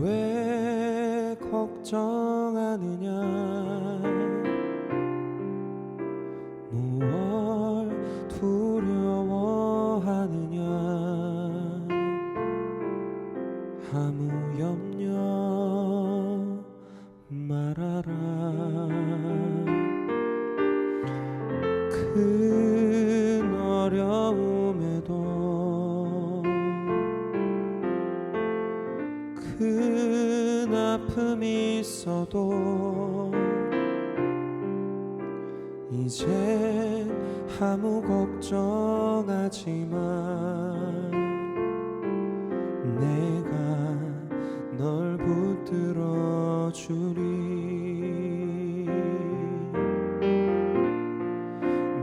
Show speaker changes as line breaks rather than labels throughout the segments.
왜 걱정하느냐, 무얼 두려워하느냐, 아무 염려 말아라. 큰 어려움에도 큰 아픔이 있어도 이제 아무 걱정하지마. 내가 널 붙들어 주리.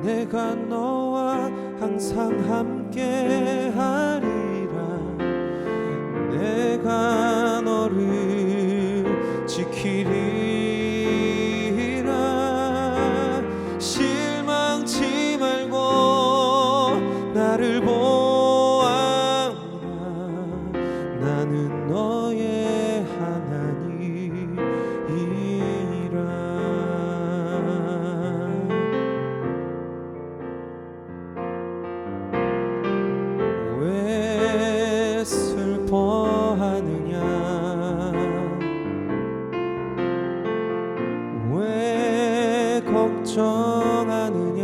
내가 너와 항상 함께 하리라. 내가 너를 지키리라. 실망치 말고 나를 보아라. 나는 너의 하나님이라. 왜 슬퍼하느냐, 왜 걱정하느냐,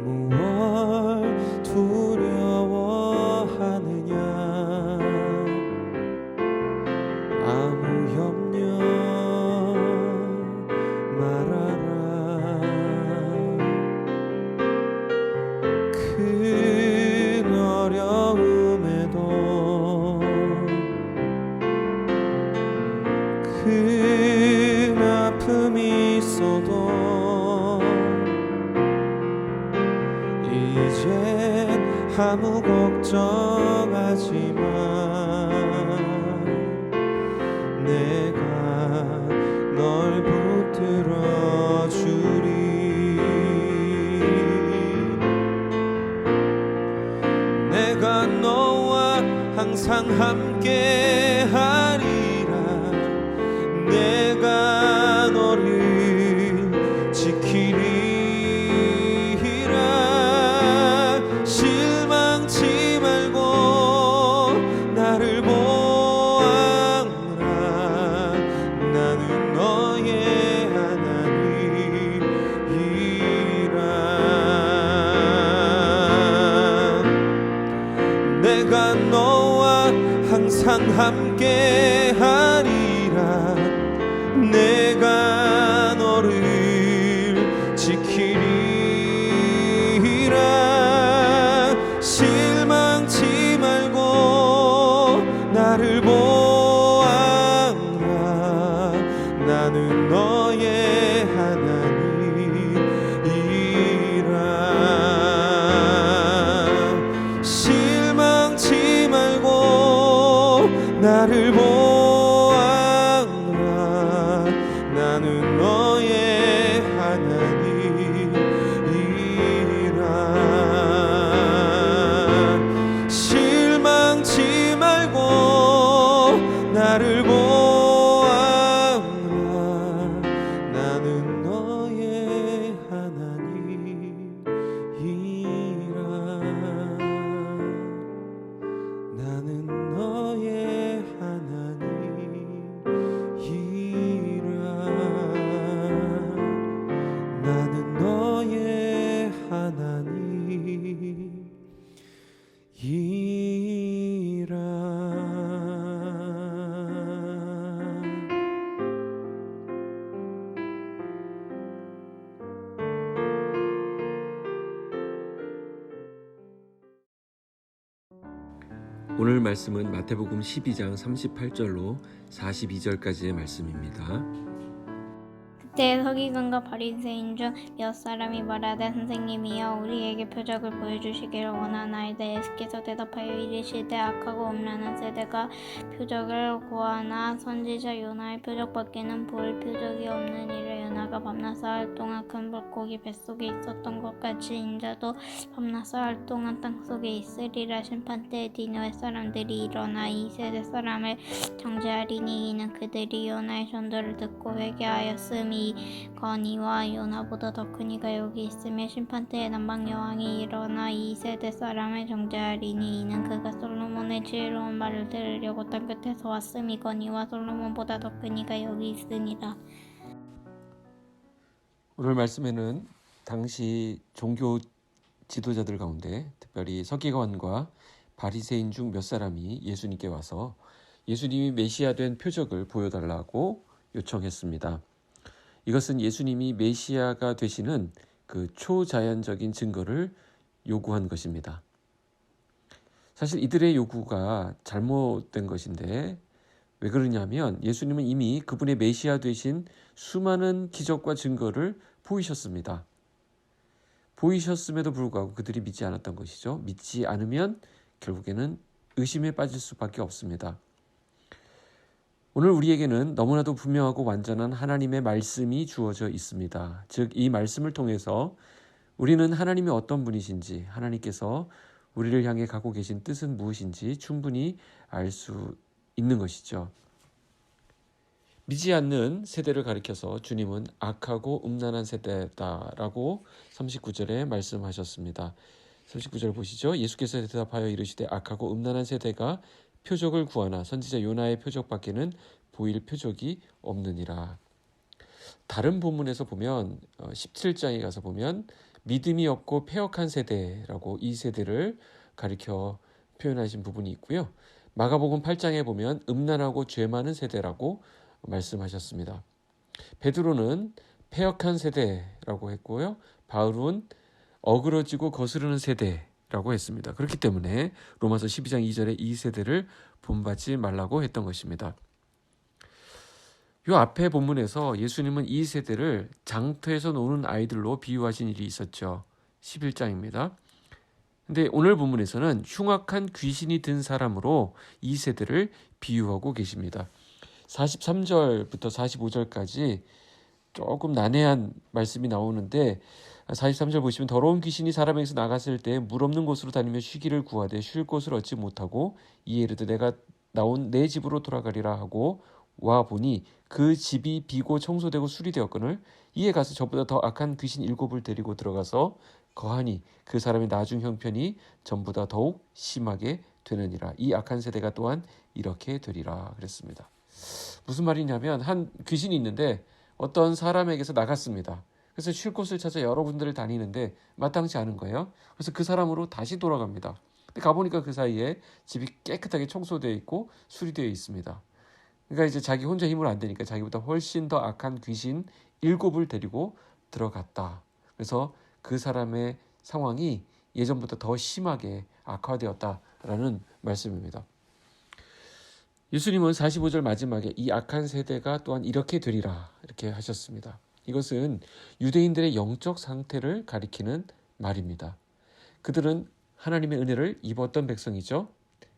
무얼 두려워하느냐, 아무 염려 말아라. 큰 어려움에도 큰 아픔이 있어도 이제 아무 걱정하지마. 내가 널 붙들어 주리. 내가 너와 항상 함께 하리라. 내가 너를 지키리라. 실망치 말고 나를 보아라. 나는 너의 하나님이라. 내가 너와 항상 함께 하리라. 내가 너를 지키리라. 실망치 말고 나를 보아라. 나는 너의 하나님이라. 실망치 말고 나를 보아라. 나는 너의 하나님이라. 실망치 말고 나를 보아라. 나는 너의 하나님이라. 나는 너의 하나님이라. 나는 너의 하나님이라.
오늘 말씀은 마태복음 12장 38절로 42절까지의 말씀입니다.
그때 서기관과 바리새인 중 몇 사람이 말하되 선생님이여 우리에게 표적을 보여주시기를 원하나이다. 예수께서 대답하여 이르시되 악하고 음란한 세대가 표적을 구하나 선지자 요나의 표적밖에는 볼 표적이 없느니라. 요나가 밤낮 사흘 동안 큰 물고기 뱃속에 있었던 것 같이 인자도 밤낮 사흘 동안 땅속에 있으리라. 심판때에 니느웨 사람들이 일어나 이 세대 사람을 정죄하리니 이는 그들이 요나의 전도를 듣고 회개하였음이거니와 요나보다 더 큰 이가 여기 있으며 심판때에 남방 여왕이 일어나 이 세대 사람을 정죄하리니 이는 그가 솔로몬의 지혜로운 말을 들으려고 땅끝에서 왔음이거니와 솔로몬보다 더 큰 이가 여기 있으니라.
오늘 말씀에는 당시 종교 지도자들 가운데 특별히 서기관과 바리새인 중 몇 사람이 예수님께 와서 예수님이 메시아 된 표적을 보여달라고 요청했습니다. 이것은 예수님이 메시아가 되시는 그 초자연적인 증거를 요구한 것입니다. 사실 이들의 요구가 잘못된 것인데 왜 그러냐면 예수님은 이미 그분의 메시아 되신 수많은 기적과 증거를 보이셨습니다. 보이셨음에도 불구하고 그들이 믿지 않았던 것이죠. 믿지 않으면 결국에는 의심에 빠질 수밖에 없습니다. 오늘 우리에게는 너무나도 분명하고 완전한 하나님의 말씀이 주어져 있습니다. 즉, 이 말씀을 통해서 우리는 하나님이 어떤 분이신지, 하나님께서 우리를 향해 갖고 계신 뜻은 무엇인지 충분히 알 수 있는 것이죠. 믿지 않는 세대를 가리켜서 주님은 악하고 음란한 세대다라고 39절에 말씀하셨습니다. 39절 보시죠. 예수께서 대답하여 이르시되 악하고 음란한 세대가 표적을 구하나 선지자 요나의 표적밖에는 보일 표적이 없느니라. 다른 본문에서 보면 17장에 가서 보면 믿음이 없고 패역한 세대라고 이 세대를 가리켜 표현하신 부분이 있고요. 마가복음 8장에 보면 음란하고 죄 많은 세대라고 말씀하셨습니다. 베드로는 패역한 세대라고 했고요. 바울은 어그러지고 거스르는 세대라고 했습니다. 그렇기 때문에 로마서 12장 2절에 이 세대를 본받지 말라고 했던 것입니다. 이 앞에 본문에서 예수님은 이 세대를 장터에서 노는 아이들로 비유하신 일이 있었죠. 11장입니다. 근데 오늘 본문에서는 흉악한 귀신이 든 사람으로 이 세대를 비유하고 계십니다. 43절부터 45절까지 조금 난해한 말씀이 나오는데 43절 보시면 더러운 귀신이 사람에게서 나갔을 때 물 없는 곳으로 다니며 쉬기를 구하되 쉴 곳을 얻지 못하고 이에 이르되 내가 나온 내 집으로 돌아가리라 하고 와 보니 그 집이 비고 청소되고 수리되었거늘 이에 가서 저보다 더 악한 귀신 7을 데리고 들어가서 거하니 그 사람의 나중 형편이 전보다 더욱 심하게 되느니라. 이 악한 세대가 또한 이렇게 되리라 그랬습니다. 무슨 말이냐면 한 귀신이 있는데 어떤 사람에게서 나갔습니다. 그래서 쉴 곳을 찾아 여러 군데를 다니는데 마땅치 않은 거예요. 그래서 그 사람으로 다시 돌아갑니다. 근데 가보니까 그 사이에 집이 깨끗하게 청소되어 있고 수리되어 있습니다. 그러니까 이제 자기 혼자 힘을 안 되니까 자기보다 훨씬 더 악한 귀신 7을 데리고 들어갔다. 그래서 그 사람의 상황이 예전보다 더 심하게 악화되었다라는 말씀입니다. 예수님은 45절 마지막에 이 악한 세대가 또한 이렇게 되리라 이렇게 하셨습니다. 이것은 유대인들의 영적 상태를 가리키는 말입니다. 그들은 하나님의 은혜를 입었던 백성이죠.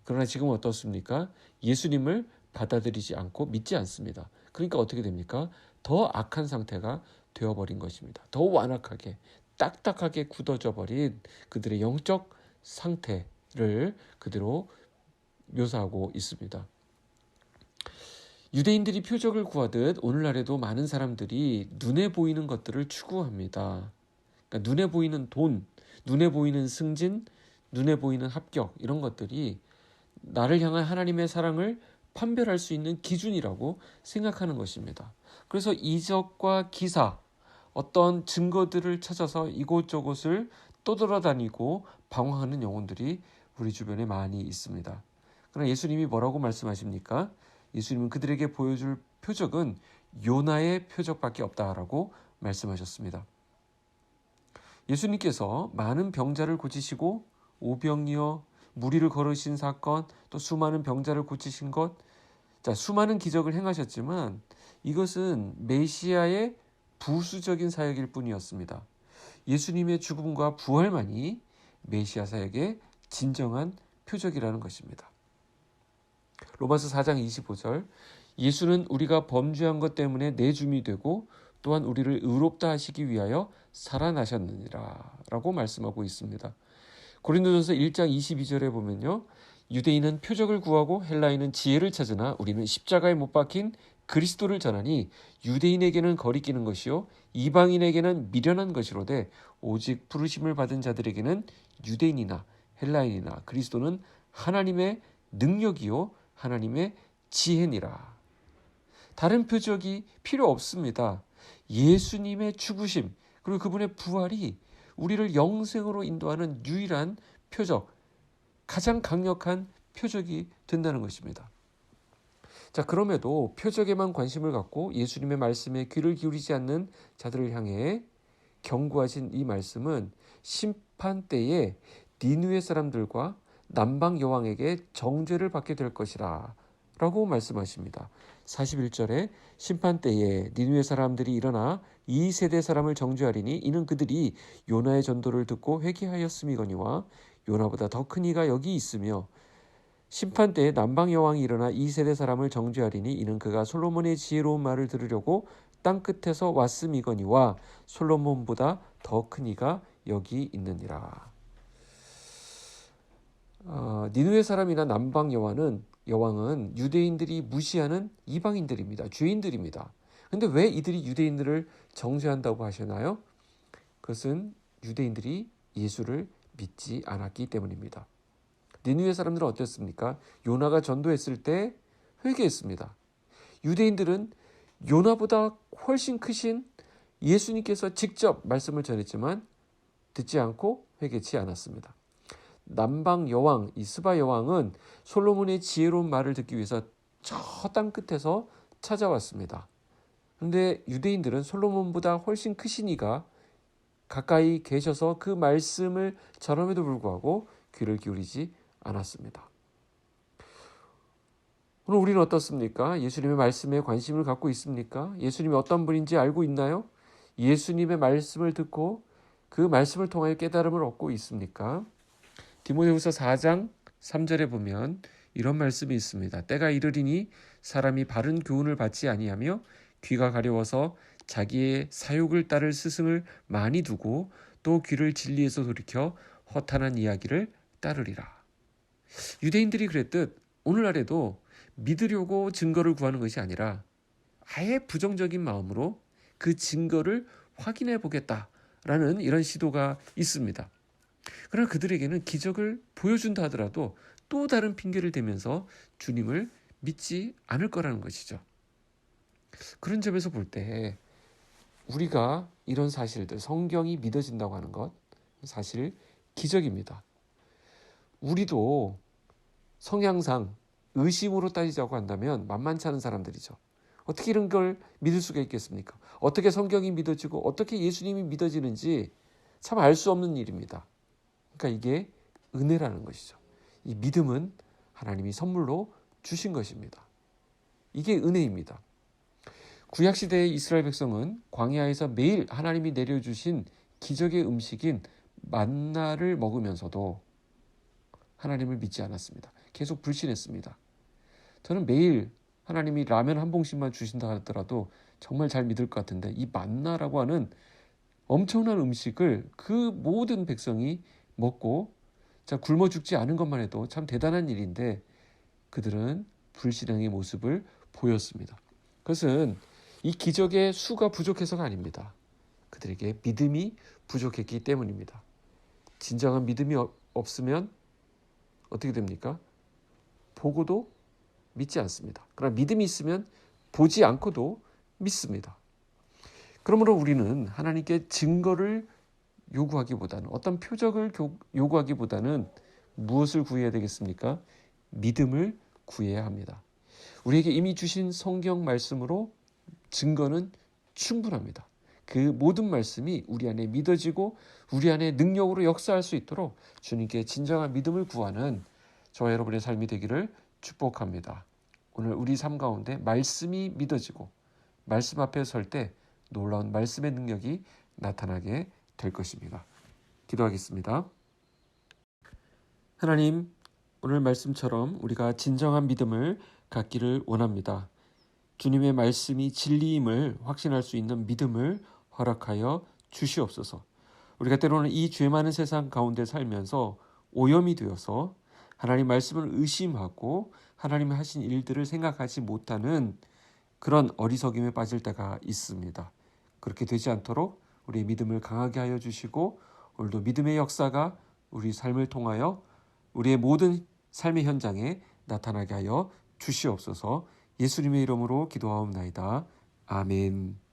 그러나 지금은 어떻습니까? 예수님을 받아들이지 않고 믿지 않습니다. 그러니까 어떻게 됩니까? 더 악한 상태가 되어버린 것입니다. 더 완악하게 딱딱하게 굳어져 버린 그들의 영적 상태를 그대로 묘사하고 있습니다. 유대인들이 표적을 구하듯 오늘날에도 많은 사람들이 눈에 보이는 것들을 추구합니다. 그러니까 눈에 보이는 돈, 눈에 보이는 승진, 눈에 보이는 합격 이런 것들이 나를 향한 하나님의 사랑을 판별할 수 있는 기준이라고 생각하는 것입니다. 그래서 이적과 기사, 어떤 증거들을 찾아서 이곳저곳을 떠돌아다니고 방황하는 영혼들이 우리 주변에 많이 있습니다. 그러나 예수님이 뭐라고 말씀하십니까? 예수님은 그들에게 보여줄 표적은 요나의 표적밖에 없다라고 말씀하셨습니다. 예수님께서 많은 병자를 고치시고 오병이어 무리를 걸으신 사건, 또 수많은 병자를 고치신 것, 수많은 기적을 행하셨지만 이것은 메시아의 부수적인 사역일 뿐이었습니다. 예수님의 죽음과 부활만이 메시아 사역의 진정한 표적이라는 것입니다. 로마서 4장 25절 예수는 우리가 범죄한 것 때문에 내줌이 되고 또한 우리를 의롭다 하시기 위하여 살아나셨느니라 라고 말씀하고 있습니다. 고린도전서 1장 22절에 보면요. 유대인은 표적을 구하고 헬라인은 지혜를 찾으나 우리는 십자가에 못 박힌 그리스도를 전하니 유대인에게는 거리끼는 것이요 이방인에게는 미련한 것이로되 오직 부르심을 받은 자들에게는 유대인이나 헬라인이나 그리스도는 하나님의 능력이요 하나님의 지혜니라. 다른 표적이 필요 없습니다. 예수님의 죽으심 그리고 그분의 부활이 우리를 영생으로 인도하는 유일한 표적, 가장 강력한 표적이 된다는 것입니다. 자, 그럼에도 표적에만 관심을 갖고 예수님의 말씀에 귀를 기울이지 않는 자들을 향해 경고하신 이 말씀은 심판 때에 니느웨 사람들과 남방 여왕에게 정죄를 받게 될 것이라 라고 말씀하십니다. 41절에 심판 때에 니느웨 사람들이 일어나 이 세대 사람을 정죄하리니 이는 그들이 요나의 전도를 듣고 회개하였음이거니와 요나보다 더 큰 이가 여기 있으며 심판 때에 남방 여왕이 일어나 이 세대 사람을 정죄하리니 이는 그가 솔로몬의 지혜로운 말을 들으려고 땅 끝에서 왔음이거니와 솔로몬보다 더 큰 이가 여기 있느니라. 니느웨 사람이나 남방 여왕은 유대인들이 무시하는 이방인들입니다. 죄인들입니다. 그런데 왜 이들이 유대인들을 정죄한다고 하시나요? 그것은 유대인들이 예수를 믿지 않았기 때문입니다. 니느웨 사람들은 어땠습니까? 요나가 전도했을 때 회개했습니다. 유대인들은 요나보다 훨씬 크신 예수님께서 직접 말씀을 전했지만 듣지 않고 회개치 않았습니다. 남방 여왕, 이 스바 여왕은 솔로몬의 지혜로운 말을 듣기 위해서 저 땅 끝에서 찾아왔습니다. 그런데 유대인들은 솔로몬보다 훨씬 크신 이가 가까이 계셔서 그 말씀을 전함에도 불구하고 귀를 기울이지 않았습니다. 오늘 우리는 어떻습니까? 예수님의 말씀에 관심을 갖고 있습니까? 예수님이 어떤 분인지 알고 있나요? 예수님의 말씀을 듣고 그 말씀을 통하여 깨달음을 얻고 있습니까? 디모데후서 4장 3절에 보면 이런 말씀이 있습니다. 때가 이르리니 사람이 바른 교훈을 받지 아니하며 귀가 가려워서 자기의 사욕을 따를 스승을 많이 두고 또 귀를 진리에서 돌이켜 허탄한 이야기를 따르리라. 유대인들이 그랬듯 오늘날에도 믿으려고 증거를 구하는 것이 아니라 아예 부정적인 마음으로 그 증거를 확인해 보겠다라는 이런 시도가 있습니다. 그러나 그들에게는 기적을 보여준다 하더라도 또 다른 핑계를 대면서 주님을 믿지 않을 거라는 것이죠. 그런 점에서 볼 때 우리가 이런 사실들, 성경이 믿어진다고 하는 것 사실 기적입니다. 우리도 성향상 의심으로 따지자고 한다면 만만치 않은 사람들이죠. 어떻게 이런 걸 믿을 수가 있겠습니까? 어떻게 성경이 믿어지고 어떻게 예수님이 믿어지는지 참 알 수 없는 일입니다. 그러니까 이게 은혜라는 것이죠. 이 믿음은 하나님이 선물로 주신 것입니다. 이게 은혜입니다. 구약시대의 이스라엘 백성은 광야에서 매일 하나님이 내려주신 기적의 음식인 만나를 먹으면서도 하나님을 믿지 않았습니다. 계속 불신했습니다. 저는 매일 하나님이 라면 한 봉씩만 주신다 하더라도 정말 잘 믿을 것 같은데 이 만나라고 하는 엄청난 음식을 그 모든 백성이 먹고 굶어 죽지 않은 것만 해도 참 대단한 일인데 그들은 불신앙의 모습을 보였습니다. 그것은 이 기적의 수가 부족해서가 아닙니다. 그들에게 믿음이 부족했기 때문입니다. 진정한 믿음이 없으면 어떻게 됩니까? 보고도 믿지 않습니다. 그러나 믿음이 있으면 보지 않고도 믿습니다. 그러므로 우리는 하나님께 증거를 요구하기보다는 어떤 표적을 요구하기보다는 무엇을 구해야 되겠습니까? 믿음을 구해야 합니다. 우리에게 이미 주신 성경 말씀으로 증거는 충분합니다. 그 모든 말씀이 우리 안에 믿어지고 우리 안에 능력으로 역사할 수 있도록 주님께 진정한 믿음을 구하는 저와 여러분의 삶이 되기를 축복합니다. 오늘 우리 삶 가운데 말씀이 믿어지고 말씀 앞에 설 때 놀라운 말씀의 능력이 나타나게 될 것입니다. 기도하겠습니다. 하나님, 오늘 말씀처럼 우리가 진정한 믿음을 갖기를 원합니다. 주님의 말씀이 진리임을 확신할 수 있는 믿음을 허락하여 주시옵소서. 우리가 때로는 이 죄 많은 세상 가운데 살면서 오염이 되어서 하나님 말씀을 의심하고 하나님이 하신 일들을 생각하지 못하는 그런 어리석임에 빠질 때가 있습니다. 그렇게 되지 않도록 우리의 믿음을 강하게 하여 주시고 오늘도 믿음의 역사가 우리 삶을 통하여 우리의 모든 삶의 현장에 나타나게 하여 주시옵소서. 예수님의 이름으로 기도하옵나이다. 아멘.